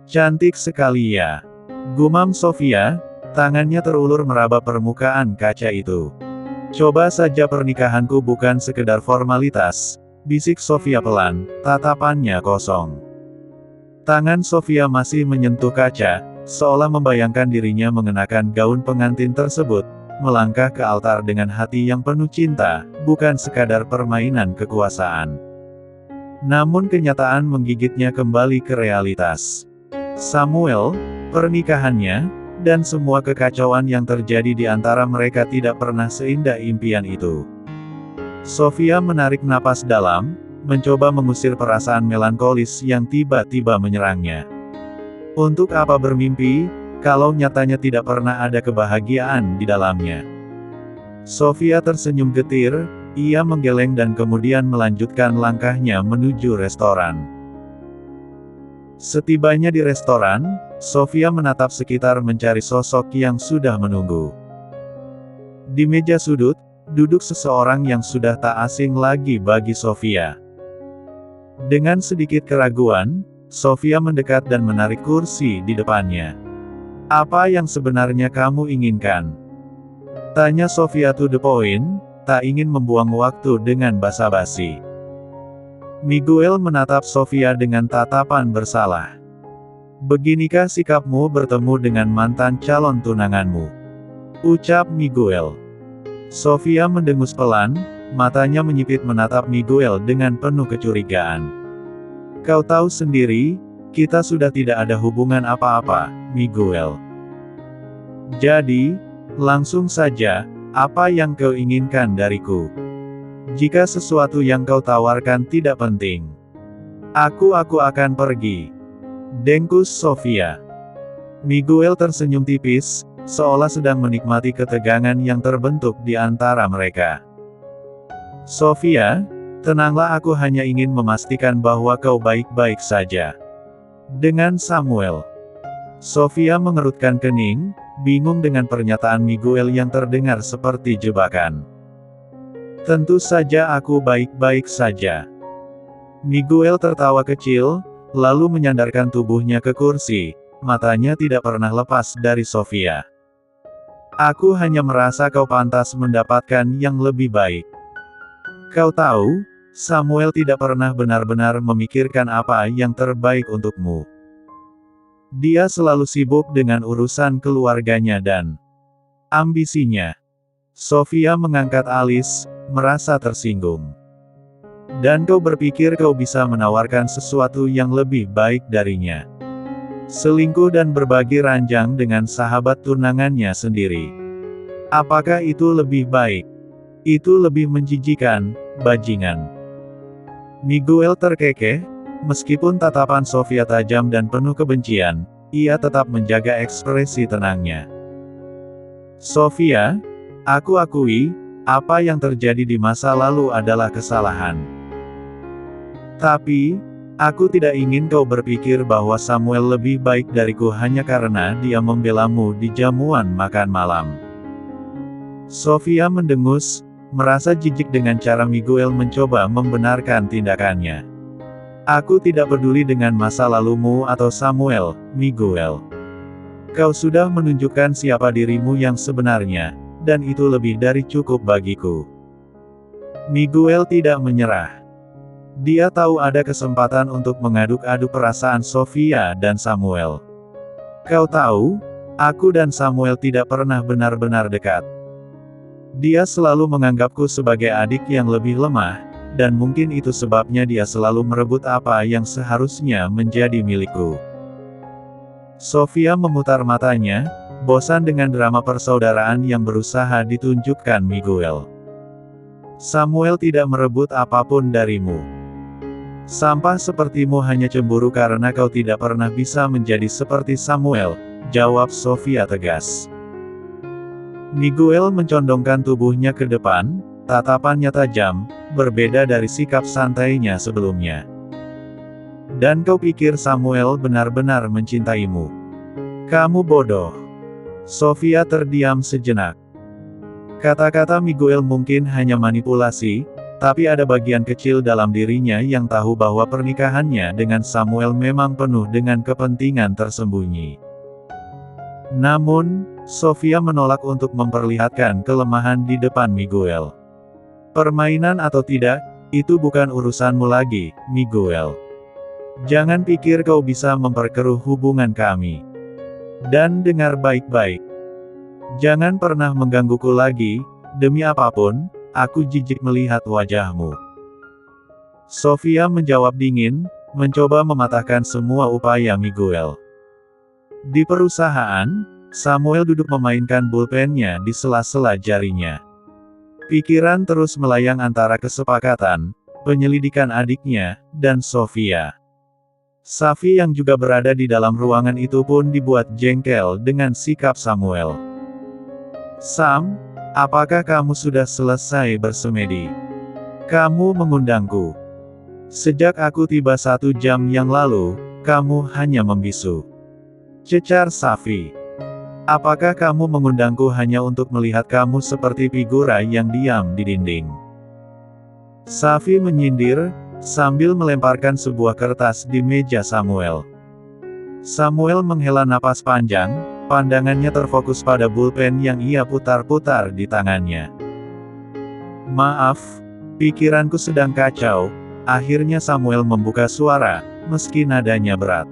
Cantik sekali ya. Gumam Sofia, tangannya terulur meraba permukaan kaca itu. Coba saja pernikahanku bukan sekedar formalitas, bisik Sofia pelan, tatapannya kosong. Tangan Sofia masih menyentuh kaca, seolah membayangkan dirinya mengenakan gaun pengantin tersebut, melangkah ke altar dengan hati yang penuh cinta, bukan sekadar permainan kekuasaan. Namun kenyataan menggigitnya kembali ke realitas. Samuel, pernikahannya, dan semua kekacauan yang terjadi di antara mereka tidak pernah seindah impian itu. Sofia menarik napas dalam, mencoba mengusir perasaan melankolis yang tiba-tiba menyerangnya. Untuk apa bermimpi, kalau nyatanya tidak pernah ada kebahagiaan di dalamnya? Sofia tersenyum getir, ia menggeleng dan kemudian melanjutkan langkahnya menuju restoran. Setibanya di restoran, Sofia menatap sekitar mencari sosok yang sudah menunggu. Di meja sudut, duduk seseorang yang sudah tak asing lagi bagi Sofia. Dengan sedikit keraguan, Sofia mendekat dan menarik kursi di depannya. "Apa yang sebenarnya kamu inginkan?" tanya Sofia to the point, tak ingin membuang waktu dengan basa-basi. Miguel menatap Sofia dengan tatapan bersalah. "Beginikah sikapmu bertemu dengan mantan calon tunanganmu?" ucap Miguel. Sofia mendengus pelan, matanya menyipit menatap Miguel dengan penuh kecurigaan. "Kau tahu sendiri, kita sudah tidak ada hubungan apa-apa, Miguel. Jadi, langsung saja, apa yang kau inginkan dariku? Jika sesuatu yang kau tawarkan tidak penting, aku akan pergi," dengkus Sofia. Miguel tersenyum tipis, seolah sedang menikmati ketegangan yang terbentuk di antara mereka. "Sofia, tenanglah, aku hanya ingin memastikan bahwa kau baik-baik saja dengan Samuel." Sofia mengerutkan kening, bingung dengan pernyataan Miguel yang terdengar seperti jebakan. "Tentu saja aku baik-baik saja." Miguel tertawa kecil, lalu menyandarkan tubuhnya ke kursi, matanya tidak pernah lepas dari Sofia. "Aku hanya merasa kau pantas mendapatkan yang lebih baik. Kau tahu, Samuel tidak pernah benar-benar memikirkan apa yang terbaik untukmu. Dia selalu sibuk dengan urusan keluarganya dan ambisinya." Sofia mengangkat alis, merasa tersinggung. "Dan kau berpikir kau bisa menawarkan sesuatu yang lebih baik darinya? Selingkuh dan berbagi ranjang dengan sahabat tunangannya sendiri. Apakah itu lebih baik? Itu lebih menjijikan, bajingan." Miguel terkekeh, meskipun tatapan Sofia tajam dan penuh kebencian, ia tetap menjaga ekspresi tenangnya. "Sofia, aku akui, apa yang terjadi di masa lalu adalah kesalahan. Tapi, aku tidak ingin kau berpikir bahwa Samuel lebih baik dariku hanya karena dia membelamu di jamuan makan malam." Sofia mendengus, merasa jijik dengan cara Miguel mencoba membenarkan tindakannya. "Aku tidak peduli dengan masa lalumu atau Samuel, Miguel. Kau sudah menunjukkan siapa dirimu yang sebenarnya, dan itu lebih dari cukup bagiku." Miguel tidak menyerah. Dia tahu ada kesempatan untuk mengaduk-aduk perasaan Sofia dan Samuel. "Kau tahu, aku dan Samuel tidak pernah benar-benar dekat. Dia selalu menganggapku sebagai adik yang lebih lemah, dan mungkin itu sebabnya dia selalu merebut apa yang seharusnya menjadi milikku." Sofia memutar matanya, bosan dengan drama persaudaraan yang berusaha ditunjukkan Miguel. "Samuel tidak merebut apapun darimu. Sampah sepertimu hanya cemburu karena kau tidak pernah bisa menjadi seperti Samuel," jawab Sofia tegas. Miguel mencondongkan tubuhnya ke depan, tatapannya tajam, berbeda dari sikap santainya sebelumnya. "Dan kau pikir Samuel benar-benar mencintaimu? Kamu bodoh." Sofia terdiam sejenak. Kata-kata Miguel mungkin hanya manipulasi, Tapi ada bagian kecil dalam dirinya yang tahu bahwa pernikahannya dengan Samuel memang penuh dengan kepentingan tersembunyi. Namun, Sofia menolak untuk memperlihatkan kelemahan di depan Miguel. Permainan atau tidak, itu bukan urusanmu lagi, Miguel. Jangan pikir kau bisa memperkeruh hubungan kami. Dan dengar baik-baik. Jangan pernah menggangguku lagi, demi apapun, aku jijik melihat wajahmu. Sofia menjawab dingin, mencoba mematahkan semua upaya Miguel. Di perusahaan, Samuel duduk memainkan pulpennya di sela-sela jarinya. Pikiran terus melayang antara kesepakatan, penyelidikan adiknya, dan Sofia. Safi yang juga berada di dalam ruangan itu pun dibuat jengkel dengan sikap Samuel. Sam, apakah kamu sudah selesai bersemedi? Kamu mengundangku. Sejak aku tiba 1 jam yang lalu, kamu hanya membisu. Cecar Safi. Apakah kamu mengundangku hanya untuk melihat kamu seperti figura yang diam di dinding? Safi menyindir, sambil melemparkan sebuah kertas di meja Samuel. Samuel menghela napas panjang, pandangannya terfokus pada pulpen yang ia putar-putar di tangannya. Maaf, pikiranku sedang kacau. Akhirnya Samuel membuka suara, meski nadanya berat.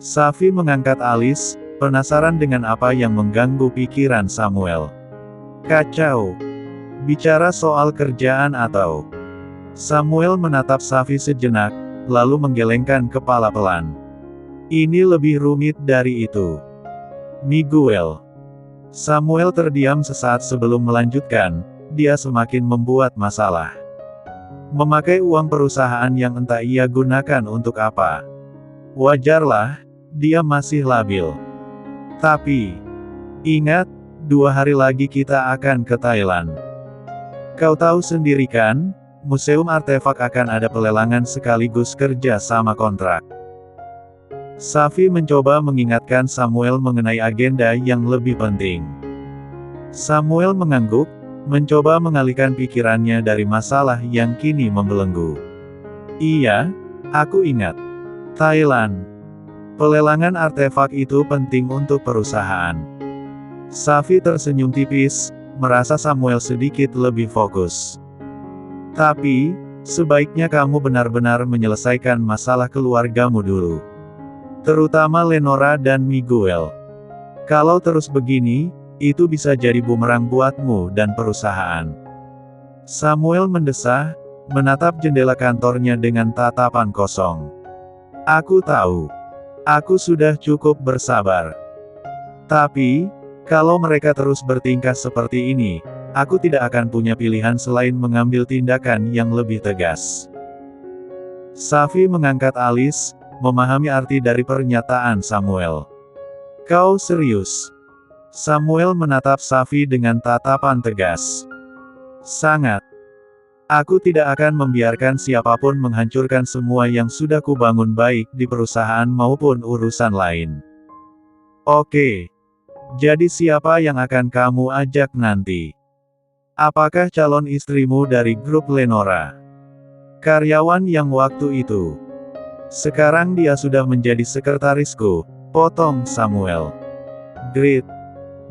Safi mengangkat alis, penasaran dengan apa yang mengganggu pikiran Samuel. Kacau. Bicara soal kerjaan atau... Samuel menatap Safi sejenak, lalu menggelengkan kepala pelan. Ini lebih rumit dari itu. Miguel. Samuel terdiam sesaat sebelum melanjutkan, dia semakin membuat masalah. Memakai uang perusahaan yang entah ia gunakan untuk apa. Wajarlah, dia masih labil. Tapi, ingat, 2 hari lagi kita akan ke Thailand. Kau tahu sendiri kan, museum artefak akan ada pelelangan sekaligus kerja sama kontrak. Safi mencoba mengingatkan Samuel mengenai agenda yang lebih penting. Samuel mengangguk, mencoba mengalihkan pikirannya dari masalah yang kini membelenggu. Iya, aku ingat. Thailand. Pelelangan artefak itu penting untuk perusahaan. Safi tersenyum tipis, merasa Samuel sedikit lebih fokus. Tapi, sebaiknya kamu benar-benar menyelesaikan masalah keluargamu dulu. Terutama Lenora dan Miguel. Kalau terus begini, itu bisa jadi bumerang buatmu dan perusahaan. Samuel mendesah, menatap jendela kantornya dengan tatapan kosong. Aku tahu. Aku sudah cukup bersabar. Tapi, kalau mereka terus bertingkah seperti ini, aku tidak akan punya pilihan selain mengambil tindakan yang lebih tegas. Safi mengangkat alis, memahami arti dari pernyataan Samuel. Kau serius? Samuel menatap Safi dengan tatapan tegas. Sangat. Aku tidak akan membiarkan siapapun menghancurkan semua yang sudah kubangun baik di perusahaan maupun urusan lain. Oke. Jadi siapa yang akan kamu ajak nanti? Apakah calon istrimu dari grup Lenora? Karyawan yang waktu itu. Sekarang dia sudah menjadi sekretarisku, potong Samuel. Great.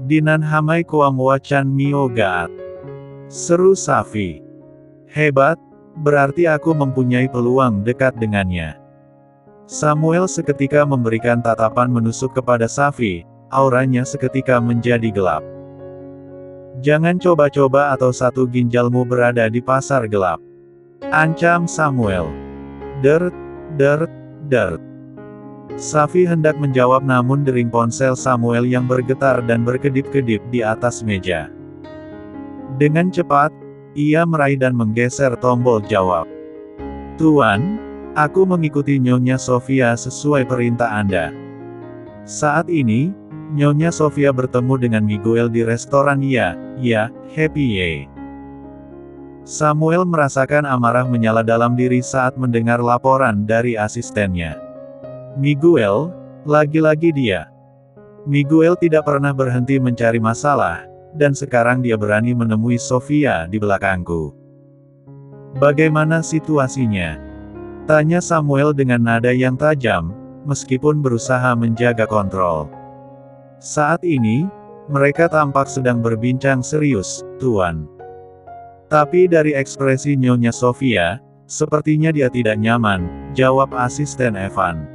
Dinan hamai koam wacan mio gaat. Seru Safi. Hebat, berarti aku mempunyai peluang dekat dengannya. Samuel seketika memberikan tatapan menusuk kepada Safi, auranya seketika menjadi gelap. Jangan coba-coba atau satu ginjalmu berada di pasar gelap. Ancam Samuel. Dert, dert, dert. Safi hendak menjawab namun dering ponsel Samuel yang bergetar dan berkedip-kedip di atas meja. Dengan cepat, ia meraih dan menggeser tombol jawab. Tuan, aku mengikuti Nyonya Sofia sesuai perintah Anda. Saat ini, Nyonya Sofia bertemu dengan Miguel di restoran ya, Happy Ye. Samuel merasakan amarah menyala dalam diri saat mendengar laporan dari asistennya. Miguel, lagi-lagi dia. Miguel tidak pernah berhenti mencari masalah, dan sekarang dia berani menemui Sofia di belakangku. Bagaimana situasinya? Tanya Samuel dengan nada yang tajam, meskipun berusaha menjaga kontrol. Saat ini, mereka tampak sedang berbincang serius, Tuan. Tapi dari ekspresi Nyonya Sofia, sepertinya dia tidak nyaman, jawab asisten Evan.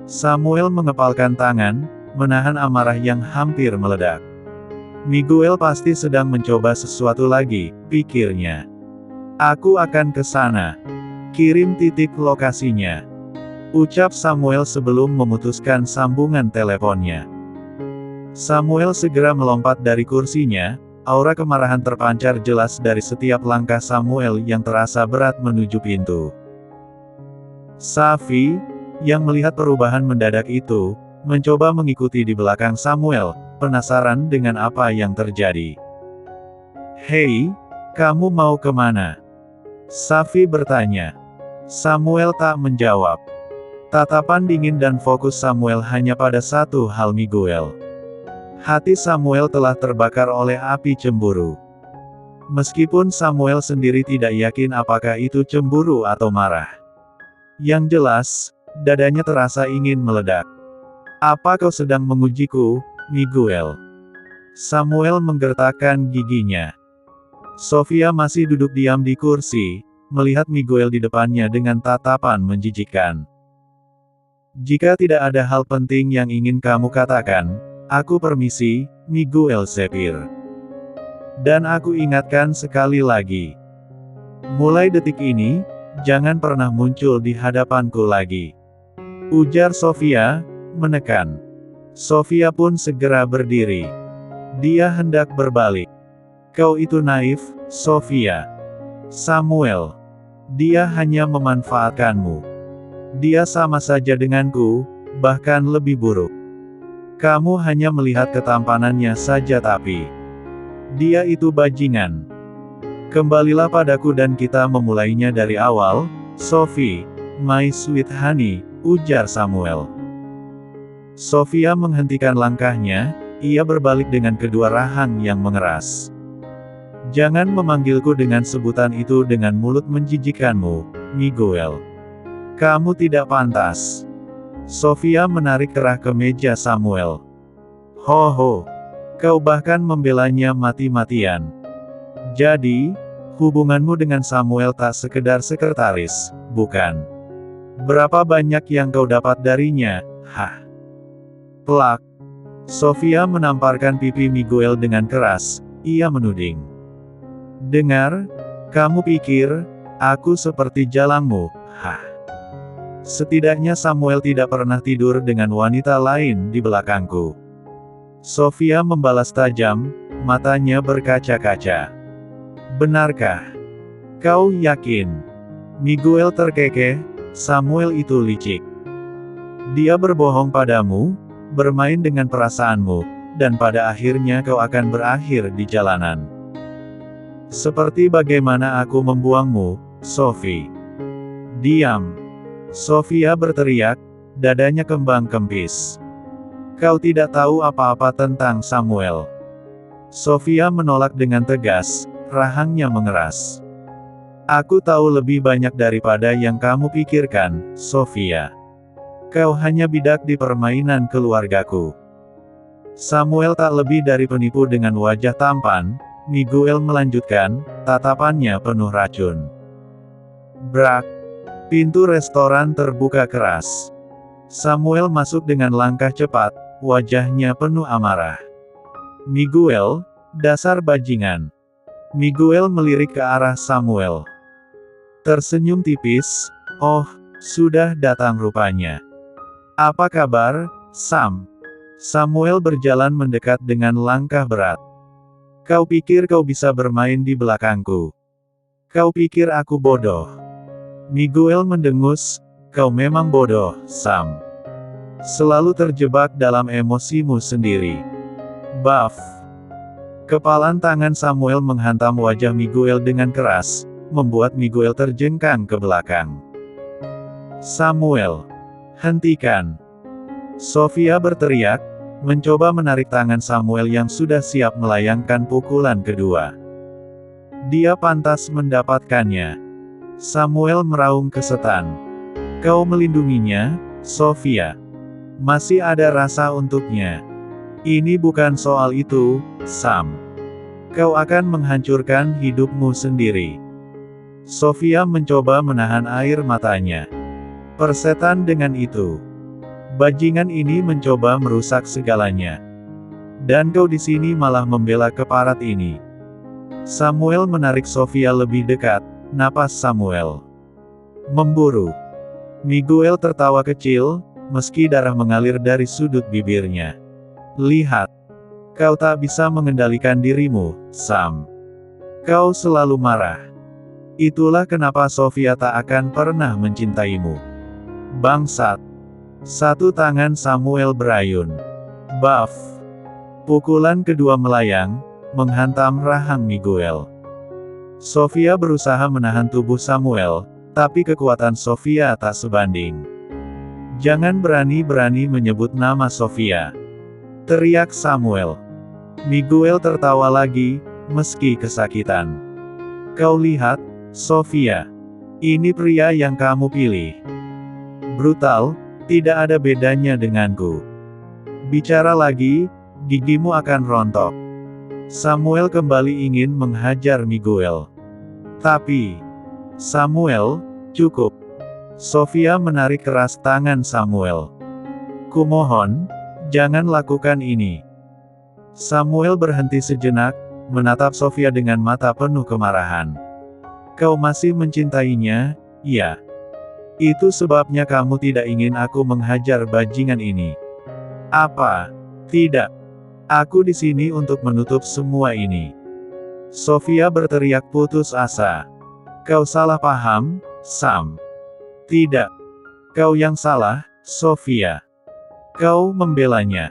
Samuel mengepalkan tangan, menahan amarah yang hampir meledak. Miguel pasti sedang mencoba sesuatu lagi, pikirnya. Aku akan ke sana. Kirim titik lokasinya. Ucap Samuel sebelum memutuskan sambungan teleponnya. Samuel segera melompat dari kursinya, aura kemarahan terpancar jelas dari setiap langkah Samuel yang terasa berat menuju pintu. Safi, yang melihat perubahan mendadak itu, mencoba mengikuti di belakang Samuel, penasaran dengan apa yang terjadi. Hei, kamu mau kemana? Safi bertanya. Samuel tak menjawab. Tatapan dingin dan fokus Samuel hanya pada satu hal Miguel. Hati Samuel telah terbakar oleh api cemburu. Meskipun Samuel sendiri tidak yakin apakah itu cemburu atau marah. Yang jelas, dadanya terasa ingin meledak. Apa kau sedang mengujiku, Miguel? Samuel menggertakkan giginya. Sofia masih duduk diam di kursi, melihat Miguel di depannya dengan tatapan menjijikkan. Jika tidak ada hal penting yang ingin kamu katakan, aku permisi, Miguel Sepir. Dan aku ingatkan sekali lagi. Mulai detik ini, jangan pernah muncul di hadapanku lagi. Ujar Sofia, menekan. Sofia pun segera berdiri. Dia hendak berbalik. Kau itu naif, Sofia. Samuel. Dia hanya memanfaatkanmu. Dia sama saja denganku, bahkan lebih buruk. Kamu hanya melihat ketampanannya saja tapi dia itu bajingan. Kembalilah padaku dan kita memulainya dari awal, Sophie, my sweet honey, ujar Samuel. Sofia menghentikan langkahnya, ia berbalik dengan kedua rahang yang mengeras. Jangan memanggilku dengan sebutan itu dengan mulut menjijikkanmu, Miguel. Kamu tidak pantas. Sofia menarik kerah ke meja Samuel. Ho, kau bahkan membelanya mati-matian. Jadi, hubunganmu dengan Samuel tak sekedar sekretaris, bukan? Berapa banyak yang kau dapat darinya, hah? Plak. Sofia menamparkan pipi Miguel dengan keras, ia menuding. Dengar, kamu pikir, aku seperti jalangmu, hah? Setidaknya Samuel tidak pernah tidur dengan wanita lain di belakangku. Sofia membalas tajam, matanya berkaca-kaca. Benarkah? Kau yakin? Miguel terkekeh, Samuel itu licik. Dia berbohong padamu, bermain dengan perasaanmu, dan pada akhirnya kau akan berakhir di jalanan. Seperti bagaimana aku membuangmu, Sophie. Diam. Sofia berteriak, dadanya kembang kempis. Kau tidak tahu apa-apa tentang Samuel. Sofia menolak dengan tegas, rahangnya mengeras. Aku tahu lebih banyak daripada yang kamu pikirkan, Sofia. Kau hanya bidak di permainan keluargaku. Samuel tak lebih dari penipu dengan wajah tampan, Miguel melanjutkan, tatapannya penuh racun. Brak. Pintu restoran terbuka keras. Samuel masuk dengan langkah cepat, wajahnya penuh amarah. Miguel, dasar bajingan. Miguel melirik ke arah Samuel. Tersenyum tipis, oh, sudah datang rupanya. Apa kabar, Sam? Samuel berjalan mendekat dengan langkah berat. Kau pikir kau bisa bermain di belakangku? Kau pikir aku bodoh? Miguel mendengus, kau memang bodoh, Sam. Selalu terjebak dalam emosimu sendiri. Buff. Kepalan tangan Samuel menghantam wajah Miguel dengan keras, membuat Miguel terjengkang ke belakang. Samuel. Hentikan. Sofia berteriak, mencoba menarik tangan Samuel yang sudah siap melayangkan pukulan kedua. Dia pantas mendapatkannya. Samuel meraung kesetan. Kau melindunginya, Sofia. Masih ada rasa untuknya. Ini bukan soal itu, Sam. Kau akan menghancurkan hidupmu sendiri. Sofia mencoba menahan air matanya. Persetan dengan itu. Bajingan ini mencoba merusak segalanya. Dan kau di sini malah membela keparat ini. Samuel menarik Sofia lebih dekat. Napas Samuel memburu. Miguel tertawa kecil, meski darah mengalir dari sudut bibirnya. Lihat. Kau tak bisa mengendalikan dirimu, Sam. Kau selalu marah. Itulah kenapa Sofia tak akan pernah mencintaimu. Bangsat. Satu tangan Samuel berayun. Baf. Pukulan kedua melayang, menghantam rahang Miguel. Sofia berusaha menahan tubuh Samuel, tapi kekuatan Sofia tak sebanding. Jangan berani-berani menyebut nama Sofia. Teriak Samuel. Miguel tertawa lagi, meski kesakitan. Kau lihat, Sofia. Ini pria yang kamu pilih. Brutal, tidak ada bedanya denganku. Bicara lagi, gigimu akan rontok. Samuel kembali ingin menghajar Miguel. Tapi, Samuel, cukup. Sofia menarik keras tangan Samuel. Kumohon, jangan lakukan ini. Samuel berhenti sejenak, menatap Sofia dengan mata penuh kemarahan. Kau masih mencintainya, ya? Itu sebabnya kamu tidak ingin aku menghajar bajingan ini. Apa? Tidak. Aku di sini untuk menutup semua ini. Sofia berteriak putus asa. Kau salah paham, Sam. Tidak. Kau yang salah, Sofia. Kau membelanya.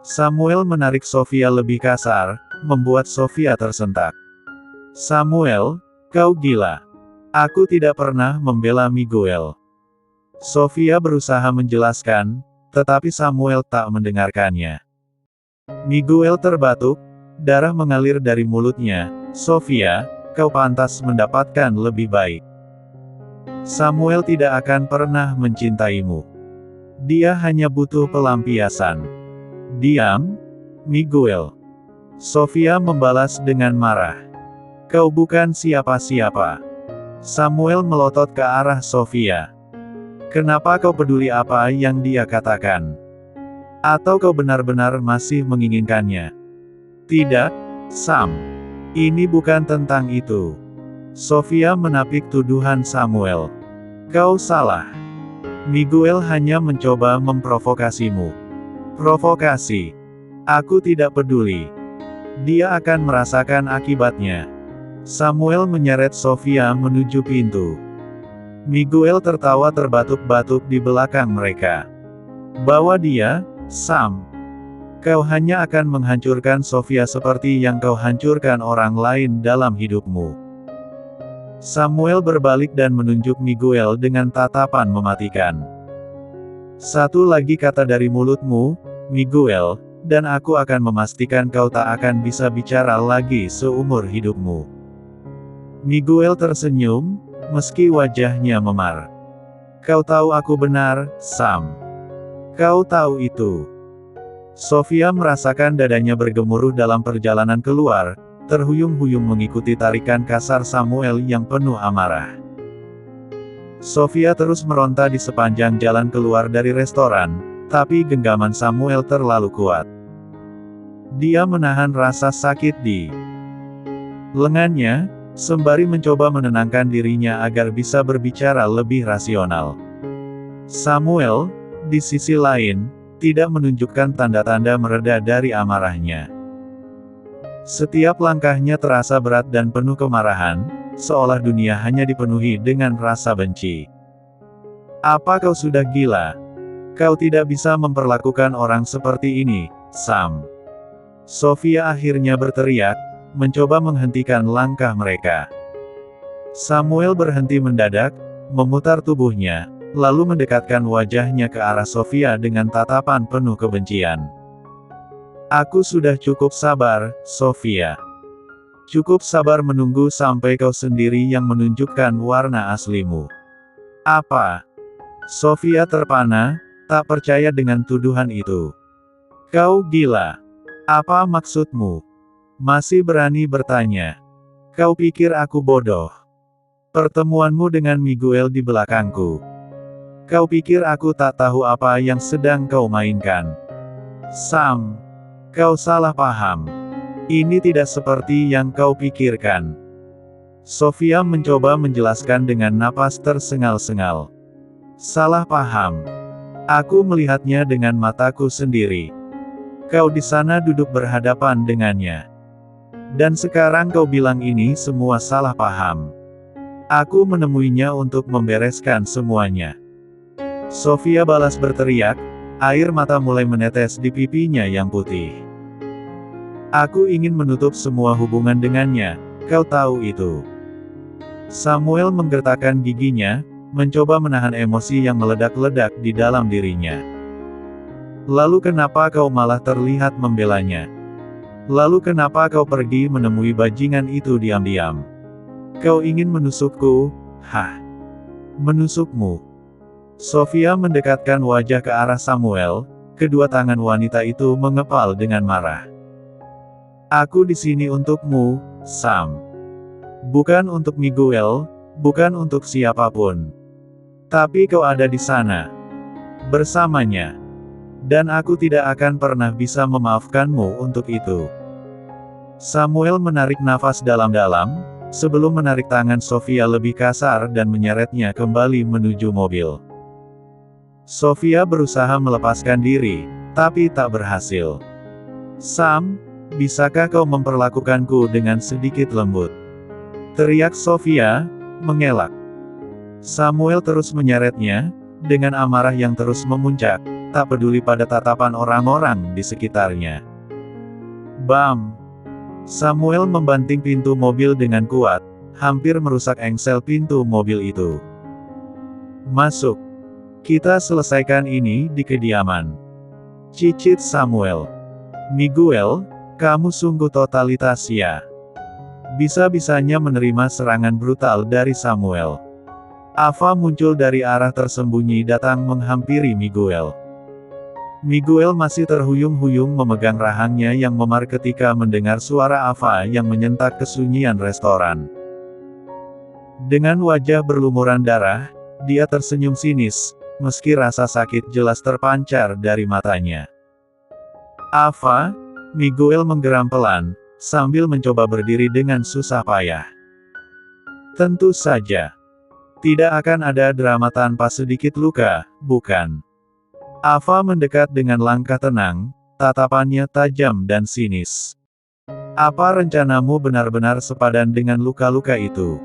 Samuel menarik Sofia lebih kasar, membuat Sofia tersentak. Samuel, kau gila. Aku tidak pernah membela Miguel. Sofia berusaha menjelaskan, tetapi Samuel tak mendengarkannya. Miguel terbatuk, darah mengalir dari mulutnya. Sofia, kau pantas mendapatkan lebih baik. Samuel tidak akan pernah mencintaimu. Dia hanya butuh pelampiasan. Diam, Miguel. Sofia membalas dengan marah. Kau bukan siapa-siapa. Samuel melotot ke arah Sofia. Kenapa kau peduli apa yang dia katakan? Atau kau benar-benar masih menginginkannya? Tidak, Sam. Ini bukan tentang itu. Sofia menapik tuduhan Samuel. Kau salah. Miguel hanya mencoba memprovokasimu. Provokasi. Aku tidak peduli. Dia akan merasakan akibatnya. Samuel menyeret Sofia menuju pintu. Miguel tertawa terbatuk-batuk di belakang mereka. Bawa dia, Sam. Kau hanya akan menghancurkan Sofia seperti yang kau hancurkan orang lain dalam hidupmu. Samuel berbalik dan menunjuk Miguel dengan tatapan mematikan. Satu lagi kata dari mulutmu, Miguel, dan aku akan memastikan kau tak akan bisa bicara lagi seumur hidupmu. Miguel tersenyum, meski wajahnya memar. Kau tahu aku benar, Sam. Kau tahu itu. Sofia merasakan dadanya bergemuruh dalam perjalanan keluar, terhuyung-huyung mengikuti tarikan kasar Samuel yang penuh amarah. Sofia terus meronta di sepanjang jalan keluar dari restoran, tapi genggaman Samuel terlalu kuat. Dia menahan rasa sakit di lengannya, sembari mencoba menenangkan dirinya agar bisa berbicara lebih rasional. Samuel, di sisi lain, tidak menunjukkan tanda-tanda mereda dari amarahnya. Setiap langkahnya terasa berat dan penuh kemarahan, seolah dunia hanya dipenuhi dengan rasa benci. Apa kau sudah gila? Kau tidak bisa memperlakukan orang seperti ini, Sam. Sofia akhirnya berteriak, mencoba menghentikan langkah mereka. Samuel berhenti mendadak, memutar tubuhnya, lalu mendekatkan wajahnya ke arah Sofia dengan tatapan penuh kebencian. Aku sudah cukup sabar, Sofia. Cukup sabar menunggu sampai kau sendiri yang menunjukkan warna aslimu. Apa? Sofia terpana, tak percaya dengan tuduhan itu. Kau gila. Apa maksudmu? Masih berani bertanya. Kau pikir aku bodoh? Pertemuanmu dengan Miguel di belakangku. Kau pikir aku tak tahu apa yang sedang kau mainkan? Sam, kau salah paham. Ini tidak seperti yang kau pikirkan. Sofia mencoba menjelaskan dengan napas tersengal-sengal. Salah paham. Aku melihatnya dengan mataku sendiri. Kau di sana duduk berhadapan dengannya. Dan sekarang kau bilang ini semua salah paham. Aku menemuinya untuk membereskan semuanya. Sofia balas berteriak, air mata mulai menetes di pipinya yang putih. Aku ingin menutup semua hubungan dengannya, kau tahu itu. Samuel menggertakkan giginya, mencoba menahan emosi yang meledak-ledak di dalam dirinya. Lalu kenapa kau malah terlihat membelanya? Lalu kenapa kau pergi menemui bajingan itu diam-diam? Kau ingin menusukku? Hah? Menusukmu? Sofia mendekatkan wajah ke arah Samuel, kedua tangan wanita itu mengepal dengan marah. Aku di sini untukmu, Sam. Bukan untuk Miguel, bukan untuk siapapun. Tapi kau ada di sana. Bersamanya. Dan aku tidak akan pernah bisa memaafkanmu untuk itu. Samuel menarik nafas dalam-dalam, sebelum menarik tangan Sofia lebih kasar dan menyeretnya kembali menuju mobil. Sofia berusaha melepaskan diri, tapi tak berhasil. Sam, bisakah kau memperlakukanku dengan sedikit lembut? Teriak Sofia, mengelak. Samuel terus menyeretnya, dengan amarah yang terus memuncak, tak peduli pada tatapan orang-orang di sekitarnya. Bam! Samuel membanting pintu mobil dengan kuat, hampir merusak engsel pintu mobil itu. Masuk. Kita selesaikan ini di kediaman. Cicit Samuel. Miguel, kamu sungguh totalitas ya. Bisa-bisanya menerima serangan brutal dari Samuel. Ava muncul dari arah tersembunyi datang menghampiri Miguel. Miguel masih terhuyung-huyung memegang rahangnya yang memar ketika mendengar suara Ava yang menyentak kesunyian restoran. Dengan wajah berlumuran darah, dia tersenyum sinis, meski rasa sakit jelas terpancar dari matanya. Ava, Miguel menggeram pelan, sambil mencoba berdiri dengan susah payah. Tentu saja. Tidak akan ada drama tanpa sedikit luka, bukan? Ava mendekat dengan langkah tenang, tatapannya tajam dan sinis. Apa rencanamu benar-benar sepadan dengan luka-luka itu?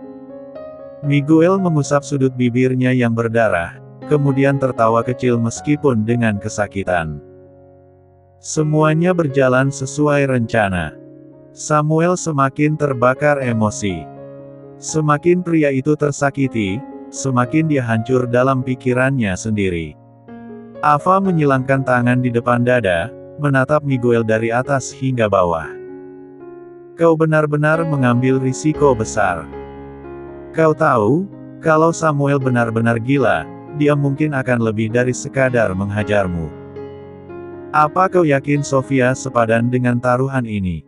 Miguel mengusap sudut bibirnya yang berdarah, kemudian tertawa kecil meskipun dengan kesakitan. Semuanya berjalan sesuai rencana. Samuel semakin terbakar emosi. Semakin pria itu tersakiti, semakin dia hancur dalam pikirannya sendiri. Ava menyilangkan tangan di depan dada, menatap Miguel dari atas hingga bawah. Kau benar-benar mengambil risiko besar. Kau tahu, kalau Samuel benar-benar gila, dia mungkin akan lebih dari sekadar menghajarmu. Apa kau yakin Sofia sepadan dengan taruhan ini?